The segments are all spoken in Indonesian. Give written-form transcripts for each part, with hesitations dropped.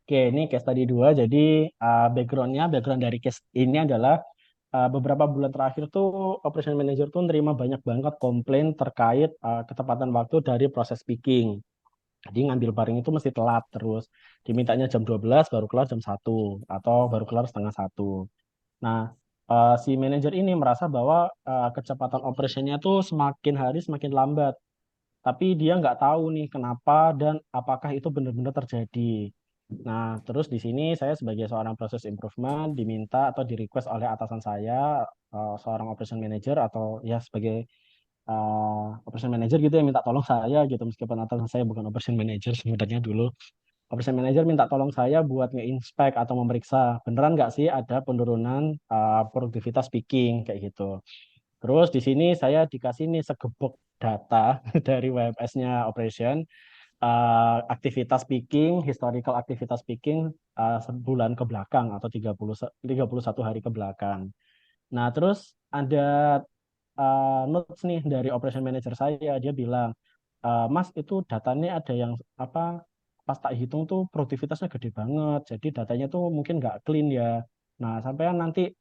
Oke, ini case tadi dua. Jadi background dari case ini adalah beberapa bulan terakhir tuh operation manager tuh nerima banyak banget komplain terkait ketepatan waktu dari proses picking. Jadi ngambil barang itu mesti telat terus. Dimintanya jam 12 baru kelar jam 1 atau baru kelar setengah 1. Nah, si manajer ini merasa bahwa kecepatan operationnya tuh semakin hari semakin lambat. Tapi dia nggak tahu nih kenapa dan apakah itu benar-benar terjadi. Nah, terus di sini saya sebagai seorang proses improvement diminta atau di request oleh atasan saya, seorang operation manager atau ya sebagai operation manager gitu ya minta tolong saya gitu meskipun atasan saya bukan operation manager sebenarnya dulu. Operation manager minta tolong saya buat nge-inspect atau memeriksa beneran nggak sih ada penurunan produktivitas picking kayak gitu. Terus di sini saya dikasih nih segebok data dari WMS-nya operation, aktivitas picking, historical aktivitas picking sebulan ke belakang atau 31 hari ke belakang. Nah, terus ada notes nih dari operation manager saya, dia bilang, Mas itu datanya ada yang apa pas tak hitung tuh produktivitasnya gede banget, jadi datanya tuh mungkin nggak clean ya. Nah, sampai nanti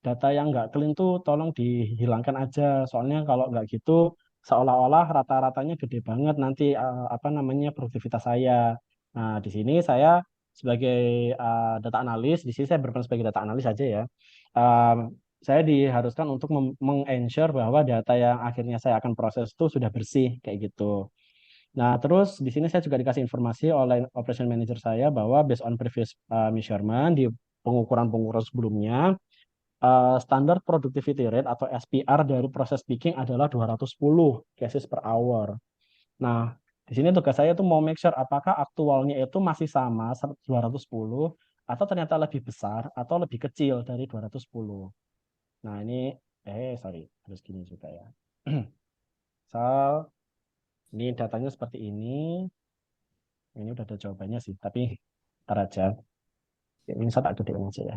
data yang nggak clean tuh tolong dihilangkan aja. Soalnya kalau nggak gitu, seolah-olah rata-ratanya gede banget nanti apa namanya produktivitas saya. Nah, di sini saya sebagai data analis, di sini saya berperan sebagai data analis aja ya. Um, saya diharuskan untuk meng-ensure bahwa data yang akhirnya saya akan proses itu sudah bersih kayak gitu. Nah, terus di sini saya juga dikasih informasi oleh operation manager saya bahwa based on previous measurement di pengukuran-pengukuran sebelumnya, standar productivity rate atau SPR dari proses picking adalah 210 cases per hour. Nah, di sini tugas saya tuh mau make sure apakah aktualnya itu masih sama 210 atau ternyata lebih besar atau lebih kecil dari 210. Nah, sorry, harus gini juga ya. Misal, ini datanya seperti ini. Ini udah ada jawabannya sih, tapi ntar aja. Ini saya tak gedein aja ya.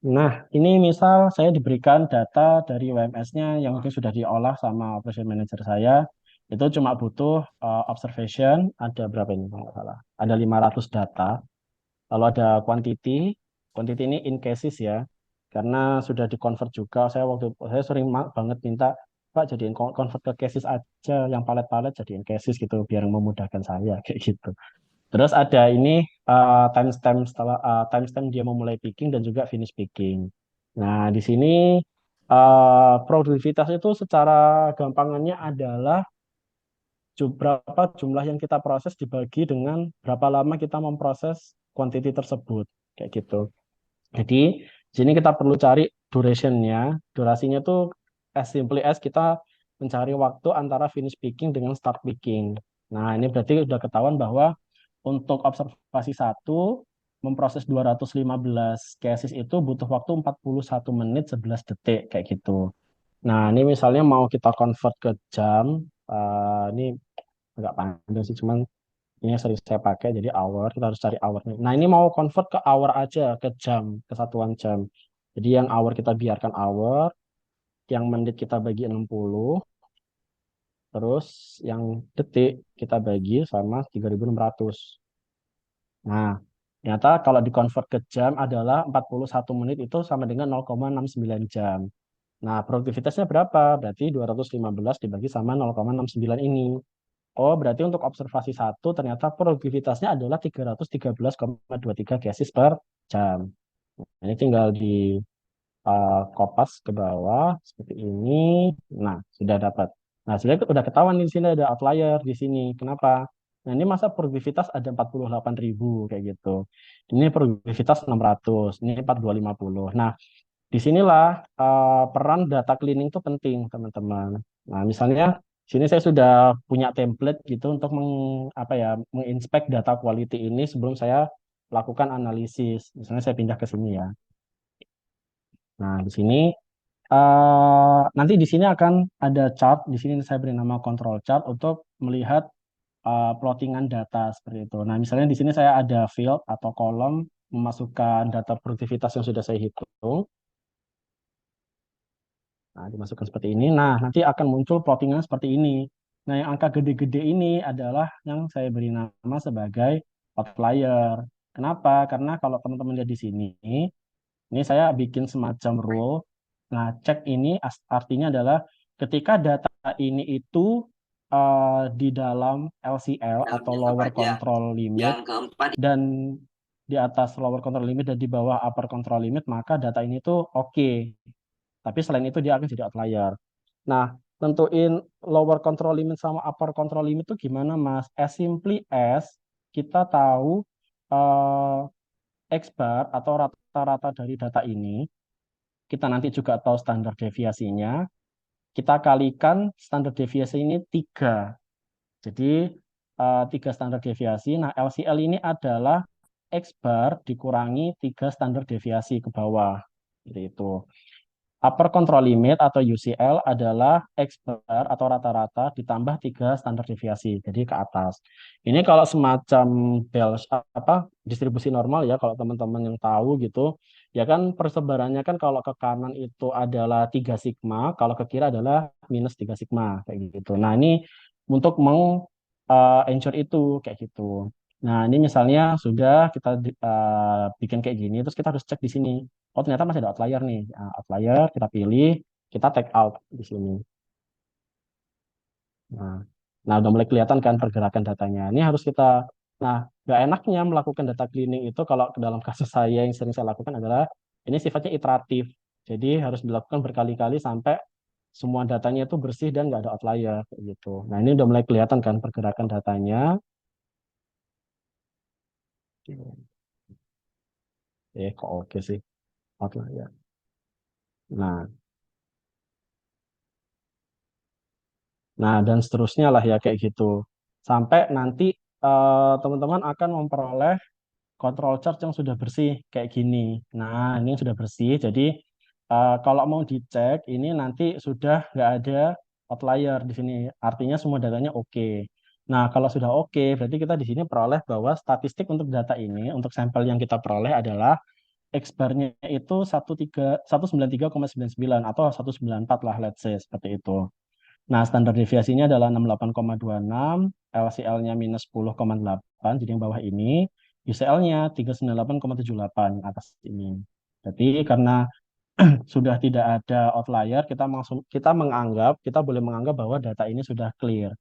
Nah, ini misal saya diberikan data dari WMS-nya yang mungkin sudah diolah sama operation manager saya. Itu cuma butuh observation, ada berapa ini kalau nggak salah. Ada 500 data. Lalu ada quantity ini in cases ya. Karena sudah di-convert juga, saya sering banget minta, Pak jadiin convert ke cases aja, yang palet-palet jadiin cases gitu, biar memudahkan saya, kayak gitu. Terus ada ini timestamp dia memulai picking dan juga finish picking. Nah, di sini produktivitas itu secara gampangannya adalah berapa jumlah yang kita proses dibagi dengan berapa lama kita memproses quantity tersebut, kayak gitu. Jadi, di sini kita perlu cari durationnya. Durasinya tuh as simply as kita mencari waktu antara finish picking dengan start picking. Nah, ini berarti sudah ketahuan bahwa untuk observasi satu memproses 215 cases itu butuh waktu 41 menit 11 detik kayak gitu. Nah, ini misalnya mau kita convert ke jam, ini agak panjang sih, cuman ini yang sering saya pakai, jadi hour, kita harus cari hournya. Nah, ini mau convert ke hour aja, ke jam, kesatuan jam. Jadi yang hour kita biarkan hour, yang menit kita bagi 60, terus yang detik kita bagi sama 3.600. Nah, ternyata kalau dikonvert ke jam adalah 41 menit itu sama dengan 0,69 jam. Nah, produktivitasnya berapa? Berarti 215 dibagi sama 0,69 ini. Oh, berarti untuk observasi satu ternyata produktivitasnya adalah 313,23 cases per jam. Ini tinggal di kopas ke bawah seperti ini. Nah, sudah dapat. Nah, sudah udah ketahuan di sini ada outlier di sini. Kenapa? Nah, ini masa produktivitas ada 48.000 kayak gitu. Ini produktivitas 600, ini 4250. Nah, disinilah peran data cleaning itu penting, teman-teman. Nah, misalnya di sini saya sudah punya template gitu untuk apa ya, menginspek data quality ini sebelum saya lakukan analisis. Misalnya saya pindah ke sini ya. Nah, di sini nanti di sini akan ada chart. Di sini saya beri nama control chart untuk melihat plottingan data seperti itu. Nah, misalnya di sini saya ada field atau kolom memasukkan data produktivitas yang sudah saya hitung. Nah, dimasukkan seperti ini. Nah, nanti akan muncul plottingan seperti ini. Nah, yang angka gede-gede ini adalah yang saya beri nama sebagai outlier. Kenapa? Karena kalau teman-teman lihat di sini, ini saya bikin semacam rule. Nah, cek ini artinya adalah ketika data ini itu di dalam LCL atau Dalamnya apa lower aja? control limit Yang keempat, dan di atas lower control limit dan di bawah upper control limit, maka data ini tuh oke. Tapi selain itu dia akan jadi outlier. Nah, tentuin lower control limit sama upper control limit itu gimana, Mas? As simply as kita tahu eh, X bar atau rata-rata dari data ini, kita nanti juga tahu standar deviasinya, kita kalikan standar deviasi ini 3. Jadi 3 standar deviasi. Nah, LCL ini adalah X bar dikurangi 3 standar deviasi ke bawah. Seperti itu. Upper control limit atau UCL adalah X bar atau rata-rata ditambah 3 standar deviasi, jadi ke atas. Ini kalau semacam bell apa distribusi normal ya, kalau teman-teman yang tahu gitu, ya kan persebarannya kan kalau ke kanan itu adalah 3 sigma, kalau ke kiri adalah minus 3 sigma kayak gitu. Nah, ini untuk ensure itu kayak gitu. Nah, ini misalnya sudah kita bikin kayak gini, terus kita harus cek di sini. Oh, ternyata masih ada outlier nih. Nah, outlier kita pilih, kita take out di sini. Nah, nah, udah mulai kelihatan kan pergerakan datanya. Ini harus kita, nah, nggak enaknya melakukan data cleaning itu kalau ke dalam kasus saya yang sering saya lakukan adalah ini sifatnya iteratif. Jadi harus dilakukan berkali-kali sampai semua datanya itu bersih dan nggak ada outlier kayak gitu. Nah, ini udah mulai kelihatan kan pergerakan datanya. Kok oke sih outlier. Nah, nah, dan seterusnya lah ya kayak gitu. Sampai nanti teman-teman akan memperoleh control chart yang sudah bersih kayak gini. Nah, ini yang sudah bersih. Jadi kalau mau dicek ini nanti sudah nggak ada outlier di sini. Artinya semua datanya oke. Nah, kalau sudah oke, berarti kita di sini peroleh bahwa statistik untuk data ini, untuk sampel yang kita peroleh adalah X bar-nya itu 193,99 atau 194 lah, let's say, seperti itu. Nah, standar deviasinya adalah 68,26, LCL-nya minus 10,8, jadi yang bawah ini, UCL-nya 398,78 atas ini. Jadi karena sudah tidak ada outlier, kita boleh menganggap bahwa data ini sudah clear.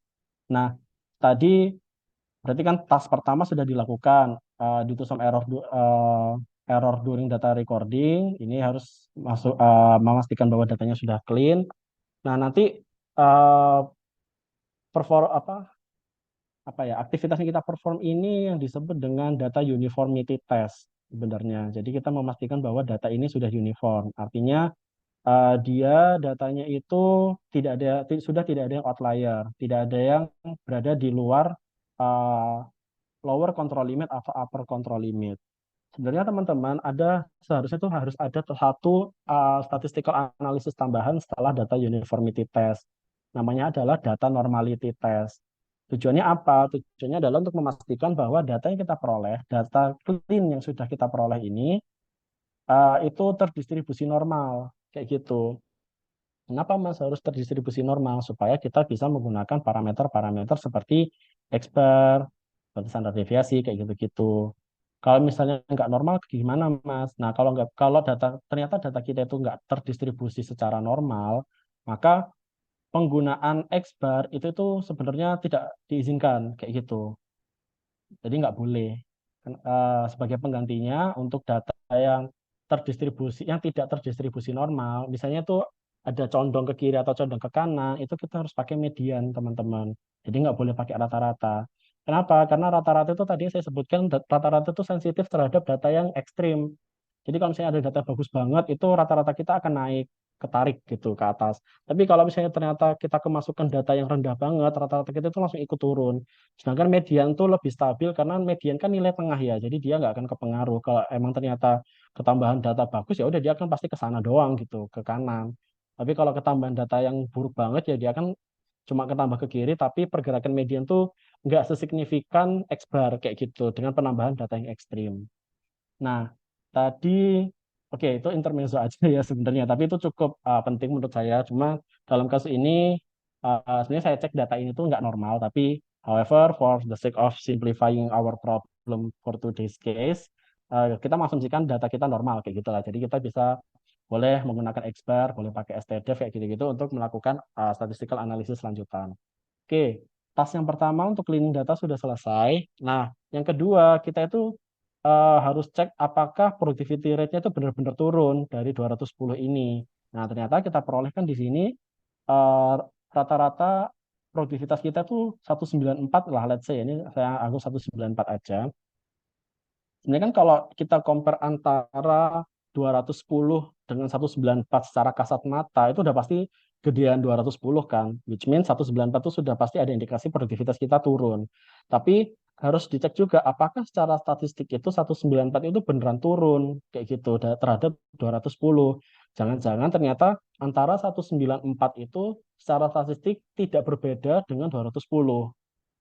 Nah, tadi berarti kan task pertama sudah dilakukan, due to some error during data recording, ini harus memastikan bahwa datanya sudah clean. Nah, nanti uh, perform apa ya aktivitas yang kita perform ini yang disebut dengan data uniformity test sebenarnya. Jadi kita memastikan bahwa data ini sudah uniform. Artinya dia datanya itu sudah tidak ada yang outlier, tidak ada yang berada di luar uh, lower control limit atau upper control limit. Sebenarnya teman-teman seharusnya itu harus ada satu statistical analysis tambahan setelah data uniformity test. Namanya adalah data normality test. Tujuannya apa? Tujuannya adalah untuk memastikan bahwa data yang kita peroleh, data clean yang sudah kita peroleh ini itu terdistribusi normal kayak gitu. Kenapa Mas harus terdistribusi normal? Supaya kita bisa menggunakan parameter-parameter seperti X bar, seperti standar deviasi, kayak gitu-gitu. Kalau misalnya nggak normal, gimana Mas? Nah, kalau ternyata data kita itu nggak terdistribusi secara normal, maka penggunaan X bar itu tuh sebenarnya tidak diizinkan, kayak gitu. Jadi nggak boleh. Sebagai penggantinya untuk data yang yang tidak terdistribusi normal, misalnya tuh ada condong ke kiri atau condong ke kanan, itu kita harus pakai median, teman-teman. Jadi nggak boleh pakai rata-rata. Kenapa? Karena rata-rata itu tadi saya sebutkan, rata-rata itu sensitif terhadap data yang ekstrim. Jadi kalau misalnya ada data bagus banget, itu rata-rata kita akan naik, ketarik gitu ke atas. Tapi kalau misalnya ternyata kita kemasukan data yang rendah banget, rata-rata kita itu langsung ikut turun. Sedangkan median tuh lebih stabil karena median kan nilai tengah ya, jadi dia nggak akan kepengaruh. Kalau emang ternyata ketambahan data bagus ya udah dia akan pasti ke sana doang gitu, ke kanan. Tapi kalau ketambahan data yang buruk banget ya dia akan cuma ketambah ke kiri, tapi pergerakan median tuh nggak sesignifikan X bar kayak gitu dengan penambahan data yang ekstrim. Nah, tadi oke itu intermezzo aja ya sebenarnya, tapi itu cukup penting menurut saya. Cuma dalam kasus ini sebenarnya saya cek data ini tuh nggak normal, tapi however for the sake of simplifying our problem belum for today's case, kita mengasumsikan data kita normal kayak gitu lah. Jadi kita bisa boleh menggunakan Expert, boleh pakai stdif kayak gitu-gitu untuk melakukan statistical analysis lanjutan. Oke, tas yang pertama untuk cleaning data sudah selesai. Nah, yang kedua kita itu harus cek apakah productivity rate-nya itu benar-benar turun dari 210 ini. Nah, ternyata kita perolehkan di sini eh, rata-rata produktivitas kita tuh 194 lah, let's say ini saya anggap 194 aja. Sebenarnya kan kalau kita compare antara 210 dengan 194 secara kasat mata, itu udah pasti gedean 210 kan, which means 194 itu sudah pasti ada indikasi produktivitas kita turun. Tapi harus dicek juga apakah secara statistik itu 194 itu beneran turun kayak gitu terhadap 210. Jangan-jangan ternyata antara 194 itu secara statistik tidak berbeda dengan 210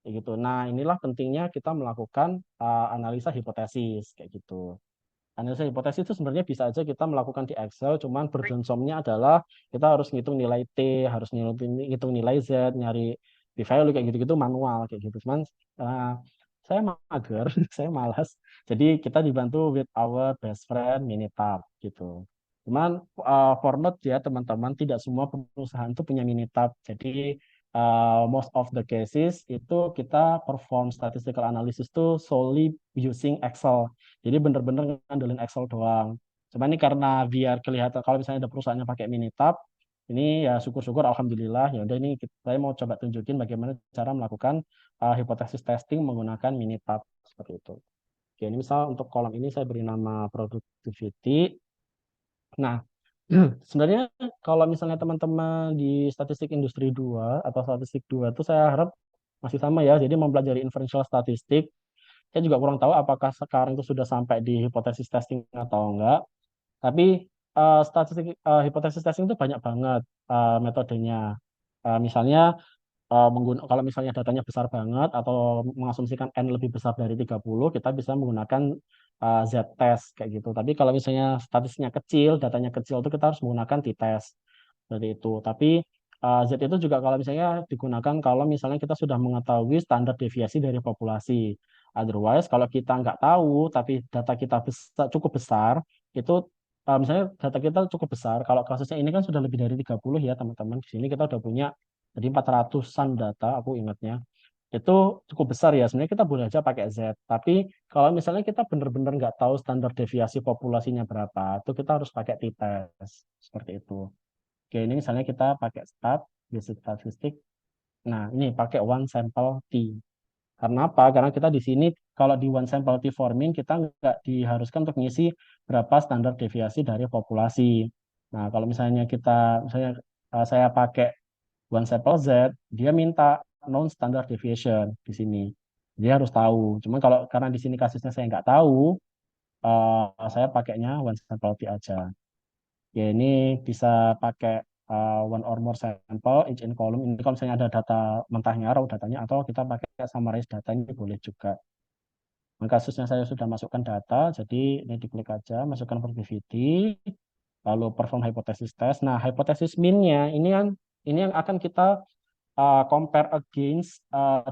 kayak gitu. Nah, inilah pentingnya kita melakukan analisa hipotesis kayak gitu. Analisa hipotesis itu sebenarnya bisa aja kita melakukan di Excel, cuman burdensome-nya adalah kita harus ngitung nilai T, harus ngitung nilai Z, nyari p-value kayak gitu-gitu manual kayak gitu. Cuman uh, saya mager, saya malas. Jadi kita dibantu with our best friend Minitab gitu. Cuman for note ya teman-teman, tidak semua perusahaan itu punya Minitab. Jadi most of the cases itu kita perform statistical analysis itu solely using Excel. Jadi bener-bener ngandelin Excel doang. Cuma ini karena biar kelihatan kalau misalnya ada perusahaan yang pakai Minitab, ini ya syukur-syukur alhamdulillah ya udah ini saya mau coba tunjukin bagaimana cara melakukan hipotesis testing menggunakan Minitab seperti itu. Oke, ini misal untuk kolom ini saya beri nama productivity. Nah, sebenarnya kalau misalnya teman-teman di statistik industri 2 atau statistik 2 itu saya harap masih sama ya. Jadi mempelajari inferential statistik. Saya juga kurang tahu apakah sekarang itu sudah sampai di hipotesis testing atau enggak. Tapi hipotesis testing itu banyak banget metodenya. Misalnya kalau misalnya datanya besar banget atau mengasumsikan N lebih besar dari 30, kita bisa menggunakan Z-test kayak gitu. Tapi kalau misalnya statistiknya kecil, datanya kecil itu kita harus menggunakan t-test seperti itu. Tapi Z itu juga kalau misalnya digunakan kalau misalnya kita sudah mengetahui standar deviasi dari populasi. Otherwise, kalau kita nggak tahu, tapi data kita cukup besar, itu misalnya data kita cukup besar, kalau kasusnya ini kan sudah lebih dari 30 ya teman-teman. Di sini kita udah punya jadi 400-an data, aku ingatnya. Itu cukup besar ya. Sebenarnya kita boleh aja pakai Z. Tapi kalau misalnya kita benar-benar nggak tahu standar deviasi populasinya berapa, itu kita harus pakai t-test. Seperti itu. Oke, ini misalnya kita pakai basic statistik. Nah, ini pakai one sample T. Karena apa? Karena kita di sini kalau di one sample T forming kita nggak diharuskan untuk ngisi berapa standar deviasi dari populasi. Nah, kalau misalnya saya pakai one sample Z, dia minta non standard deviation di sini. Dia harus tahu. Cuman kalau karena di sini kasusnya saya nggak tahu, saya pakainya one sample T aja. Ya, ini bisa pakai one or more sample each in column. Ini kalau misalnya ada data mentahnya, raw datanya, atau kita pakai summarize datanya boleh juga. Nah, kasusnya saya sudah masukkan data, jadi ini diklik aja, masukkan productivity, lalu perform hypothesis test. Nah, hypothesis mean-nya ini yang akan kita compare against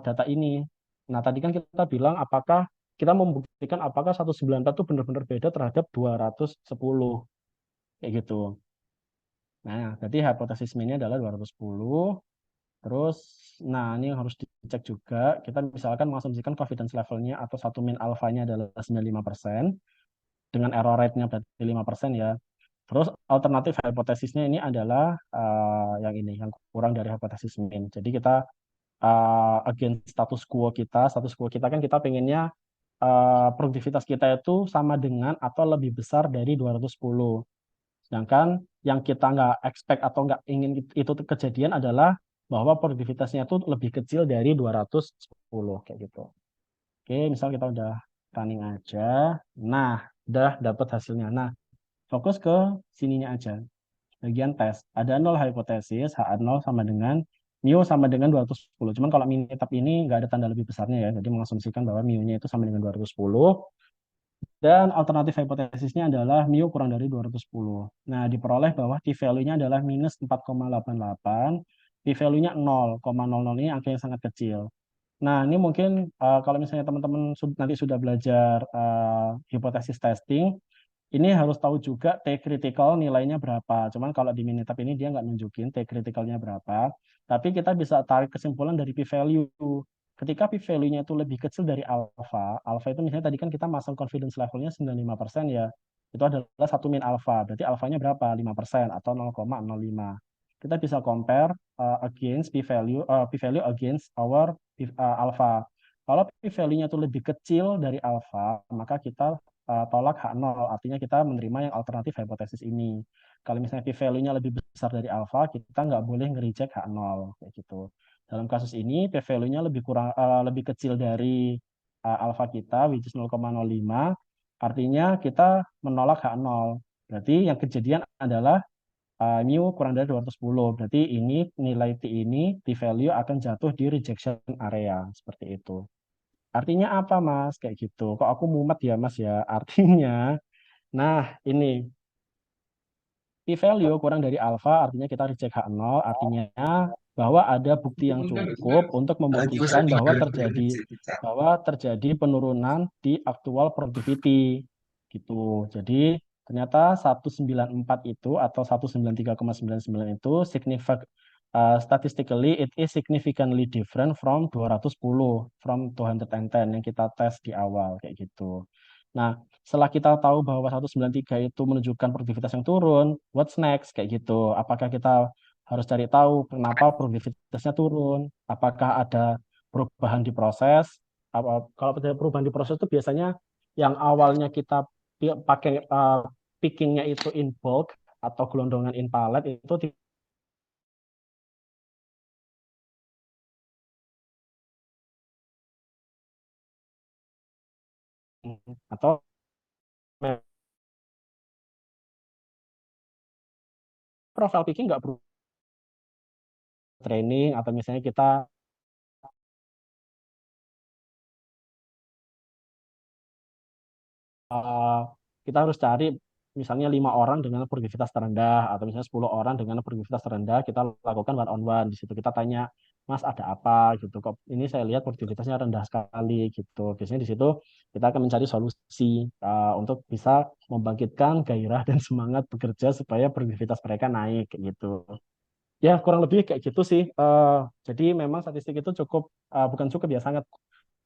data ini. Nah, tadi kan kita bilang apakah kita membuktikan apakah 194 itu benar-benar beda terhadap 210 kayak gitu. Nah, jadi hipotesis mean-nya adalah 210. Terus, nah ini yang harus dicek juga. Kita misalkan mengasumsikan confidence level-nya atau satu min alpha-nya adalah 95%, dengan error rate-nya berarti 5% ya. Terus alternatif hipotesisnya ini adalah yang ini, yang kurang dari hipotesis min. Jadi kita against status quo kita kan kita pengennya produktivitas kita itu sama dengan atau lebih besar dari 210. Sedangkan yang kita nggak expect atau nggak ingin itu kejadian adalah bahwa produktivitasnya itu lebih kecil dari 210 kayak gitu. Oke, misal kita udah running aja. Nah, udah dapat hasilnya. Nah, fokus ke sininya aja. Bagian tes. Ada nol hipotesis, HA0 sama dengan mu sama dengan 210. Cuman kalau Minitab ini nggak ada tanda lebih besarnya ya. Jadi mengasumsikan bahwa mu-nya itu sama dengan 210. Dan alternatif hipotesisnya adalah mu kurang dari 210. Nah, diperoleh bahwa T-value-nya adalah minus 4,88. P-value-nya 0,00 ini angka yang sangat kecil. Nah, ini mungkin kalau misalnya teman-teman nanti sudah belajar hipotesis testing, ini harus tahu juga T critical nilainya berapa. Cuman kalau di Minitab ini dia nggak nunjukin T criticalnya berapa. Tapi kita bisa tarik kesimpulan dari p-value. Ketika p-value-nya itu lebih kecil dari alpha, alpha itu misalnya tadi kan kita masang confidence levelnya 95% ya. Itu adalah satu min alpha. Berarti alfanya berapa? 5% atau 0,05. Kita bisa compare against p-value, p-value against our alpha. Kalau p-value-nya itu lebih kecil dari alpha, maka kita tolak H0, artinya kita menerima yang alternatif hipotesis ini. Kalau misalnya p-value-nya lebih besar dari alpha, kita nggak boleh nge-reject H0, kayak gitu. Dalam kasus ini, p-value-nya lebih kecil dari alpha kita, which is 0,05, artinya kita menolak H0. Berarti yang kejadian adalah mu kurang dari 210. Berarti ini nilai T ini, T-value akan jatuh di rejection area, seperti itu. Artinya apa, Mas? Kayak gitu. Kok aku mumet ya, Mas ya? Artinya, nah ini p-value kurang dari alpha, artinya kita reject H0, artinya bahwa ada bukti yang cukup untuk membuktikan bahwa terjadi penurunan di actual productivity gitu. Jadi ternyata 194 itu atau 193,99 itu statistically it is significantly different from 210 from 210 yang kita tes di awal kayak gitu. Nah, setelah kita tahu bahwa 193 itu menunjukkan produktivitas yang turun, what's next kayak gitu. Apakah kita harus cari tahu kenapa produktivitasnya turun? Apakah ada perubahan di proses? Kalau ada perubahan di proses itu biasanya yang awalnya kita pakai pickingnya itu in bulk atau gelondongan in pallet itu atau profile picking nggak perlu training atau misalnya kita eh, kita harus cari misalnya 5 orang dengan produktivitas terendah atau misalnya 10 orang dengan produktivitas terendah kita lakukan one on one di situ kita tanya Mas ada apa gitu kok ini saya lihat produktivitasnya rendah sekali gitu biasanya di situ kita akan mencari solusi untuk bisa membangkitkan gairah dan semangat bekerja supaya produktivitas mereka naik gitu ya kurang lebih kayak gitu sih. Jadi memang statistik itu cukup bukan cukup ya sangat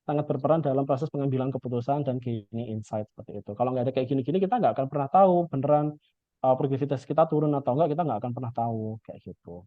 sangat berperan dalam proses pengambilan keputusan dan gaining insight seperti itu. Kalau nggak ada kayak gini-gini, kita nggak akan pernah tahu beneran produktivitas kita turun atau enggak, kita nggak akan pernah tahu kayak gitu.